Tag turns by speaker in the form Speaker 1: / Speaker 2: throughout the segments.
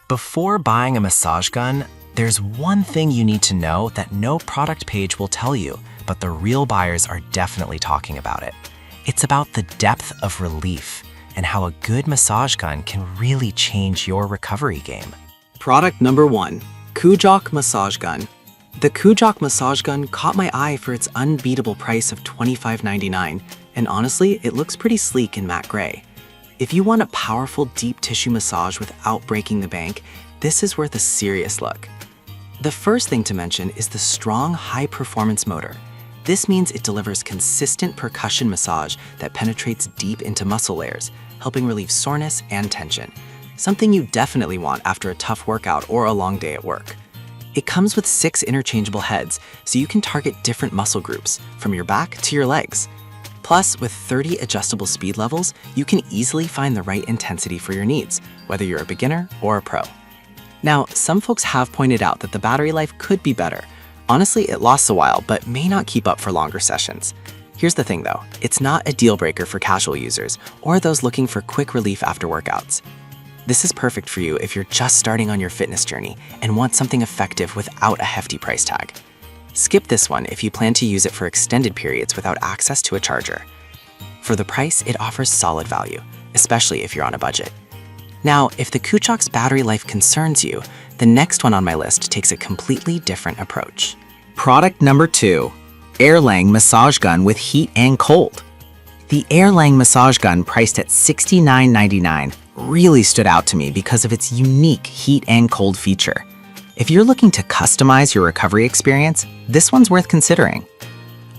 Speaker 1: Before buying a massage gun, there's one thing you need to know that no product page will tell you, but the real buyers are definitely talking about it. It's about the depth of relief and how a good massage gun can really change your recovery game.
Speaker 2: Product number 1, Kujok Massage Gun. The Kujok Massage Gun caught my eye for its unbeatable price of $25.99, and honestly, it looks pretty sleek in matte gray. If you want a powerful deep tissue massage without breaking the bank, this is worth a serious look. The first thing to mention is the strong high-performance motor. This means it delivers consistent percussion massage that penetrates deep into muscle layers, helping relieve soreness and tension, something you definitely want after a tough workout or a long day at work. It comes with 6 interchangeable heads, so you can target different muscle groups, from your back to your legs. Plus, with 30 adjustable speed levels, you can easily find the right intensity for your needs, whether you're a beginner or a pro. Now, some folks have pointed out that the battery life could be better. Honestly, it lasts a while, but may not keep up for longer sessions. Here's the thing though, it's not a deal breaker for casual users or those looking for quick relief after workouts. This is perfect for you if you're just starting on your fitness journey and want something effective without a hefty price tag. Skip this one if you plan to use it for extended periods without access to a charger. For the price, it offers solid value, especially if you're on a budget. Now, if the Kujok's battery life concerns you, the next one on my list takes a completely different approach.
Speaker 3: Product number 2, Erlang Massage Gun with Heat and Cold. The Erlang Massage Gun, priced at $69.99, really stood out to me because of its unique heat and cold feature. If you're looking to customize your recovery experience, this one's worth considering.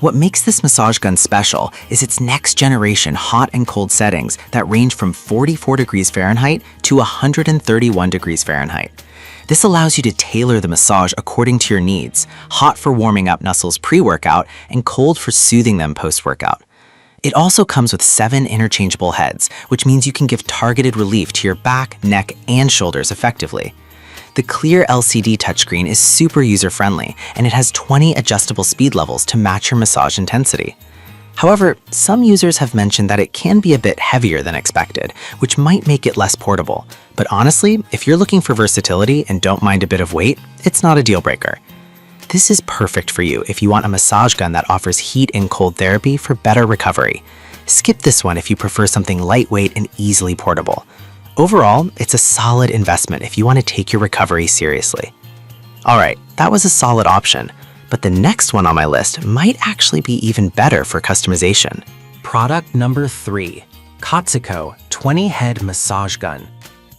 Speaker 3: What makes this massage gun special is its next generation hot and cold settings that range from 44 degrees Fahrenheit to 131 degrees Fahrenheit. This allows you to tailor the massage according to your needs, hot for warming up muscles pre-workout and cold for soothing them post-workout. It also comes with 7 interchangeable heads, which means you can give targeted relief to your back, neck, and shoulders effectively. The clear LCD touchscreen is super user-friendly, and it has 20 adjustable speed levels to match your massage intensity. However, some users have mentioned that it can be a bit heavier than expected, which might make it less portable. But honestly, if you're looking for versatility and don't mind a bit of weight, it's not a deal breaker. This is perfect for you if you want a massage gun that offers heat and cold therapy for better recovery. Skip this one if you prefer something lightweight and easily portable. Overall, it's a solid investment if you want to take your recovery seriously. Alright, that was a solid option, but the next one on my list might actually be even better for customization.
Speaker 1: Product number 3, Katsuko 20-Head Massage Gun.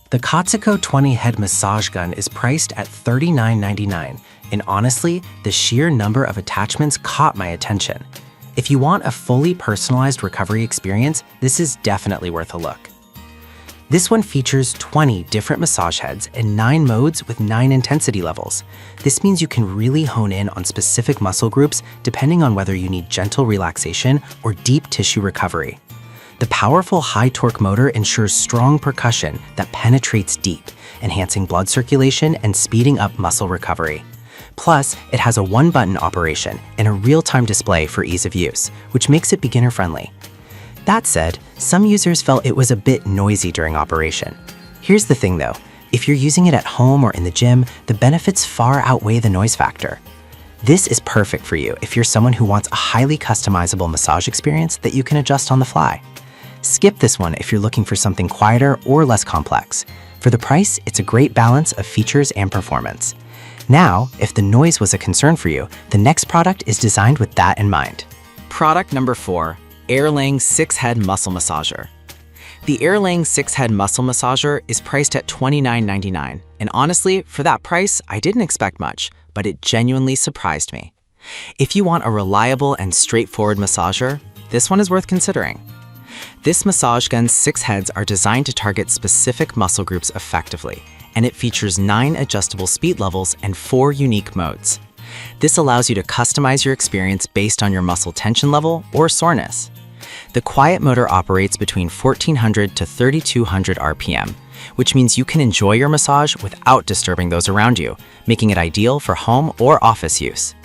Speaker 1: The Katsuko 20-Head Massage Gun is priced at $39.99, and honestly, the sheer number of attachments caught my attention. If you want a fully personalized recovery experience, this is definitely worth a look. This one features 20 different massage heads and 9 modes with 9 intensity levels. This means you can really hone in on specific muscle groups depending on whether you need gentle relaxation or deep tissue recovery. The powerful high-torque motor ensures strong percussion that penetrates deep, enhancing blood circulation and speeding up muscle recovery. Plus, it has a one-button operation and a real-time display for ease of use, which makes it beginner-friendly. That said, some users felt it was a bit noisy during operation. Here's the thing though, if you're using it at home or in the gym, the benefits far outweigh the noise factor. This is perfect for you if you're someone who wants a highly customizable massage experience that you can adjust on the fly. Skip this one if you're looking for something quieter or less complex. For the price, it's a great balance of features and performance. Now, if the noise was a concern for you, the next product is designed with that in mind.
Speaker 3: Product number 4, Erlang 6-Head Muscle Massager. The Erlang 6-Head Muscle Massager is priced at $29.99, and honestly, for that price, I didn't expect much, but it genuinely surprised me. If you want a reliable and straightforward massager, this one is worth considering. This massage gun's 6 heads are designed to target specific muscle groups effectively, and it features 9 adjustable speed levels and 4 unique modes. This allows you to customize your experience based on your muscle tension level or soreness. The quiet motor operates between 1400 to 3200 RPM, which means you can enjoy your massage without disturbing those around you, making it ideal for home or office use.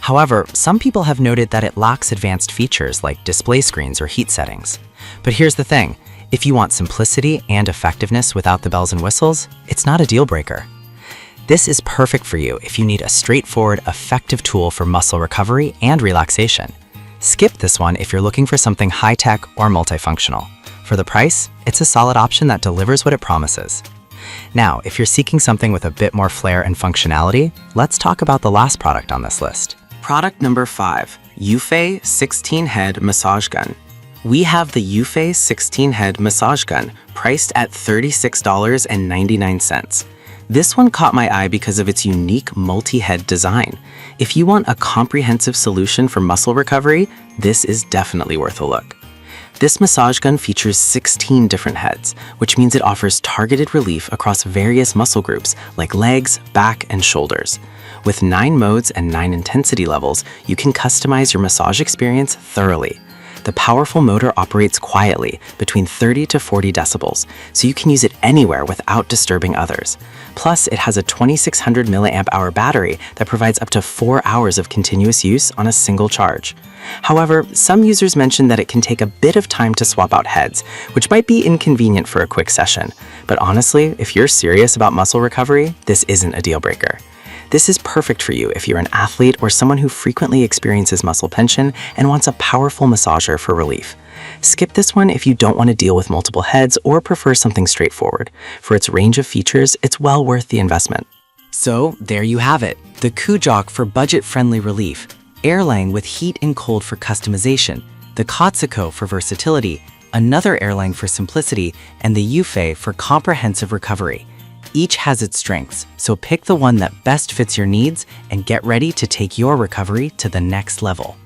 Speaker 3: However, some people have noted that it lacks advanced features like display screens or heat settings. But here's the thing, If you want simplicity and effectiveness without the bells and whistles, it's not a deal breaker. This is perfect for you if you need a straightforward, effective tool for muscle recovery and relaxation. Skip this one if you're looking for something high-tech or multifunctional. For the price, it's a solid option that delivers what it promises. Now, if you're seeking something with a bit more flair and functionality, let's talk about the last product on this list.
Speaker 2: Product number 5, Yufei 16-head massage gun. We have the Yufei 16-head massage gun, priced at $36.99. This one caught my eye because of its unique multi-head design. If you want a comprehensive solution for muscle recovery, this is definitely worth a look. This massage gun features 16 different heads, which means it offers targeted relief across various muscle groups like legs, back, and shoulders. With 9 modes and 9 intensity levels, you can customize your massage experience thoroughly. The powerful motor operates quietly, between 30 to 40 decibels, so you can use it anywhere without disturbing others. Plus, it has a 2600 mAh battery that provides up to 4 hours of continuous use on a single charge. However, some users mention that it can take a bit of time to swap out heads, which might be inconvenient for a quick session. But honestly, if you're serious about muscle recovery, this isn't a deal breaker. This is perfect for you if you're an athlete or someone who frequently experiences muscle tension and wants a powerful massager for relief. Skip this one if you don't want to deal with multiple heads or prefer something straightforward. For its range of features, it's well worth the investment.
Speaker 1: So, there you have it. The Kujok for budget-friendly relief, Erlang with heat and cold for customization, the Katsuko for versatility, another Erlang for simplicity, and the Yufei for comprehensive recovery. Each has its strengths, so pick the one that best fits your needs and get ready to take your recovery to the next level.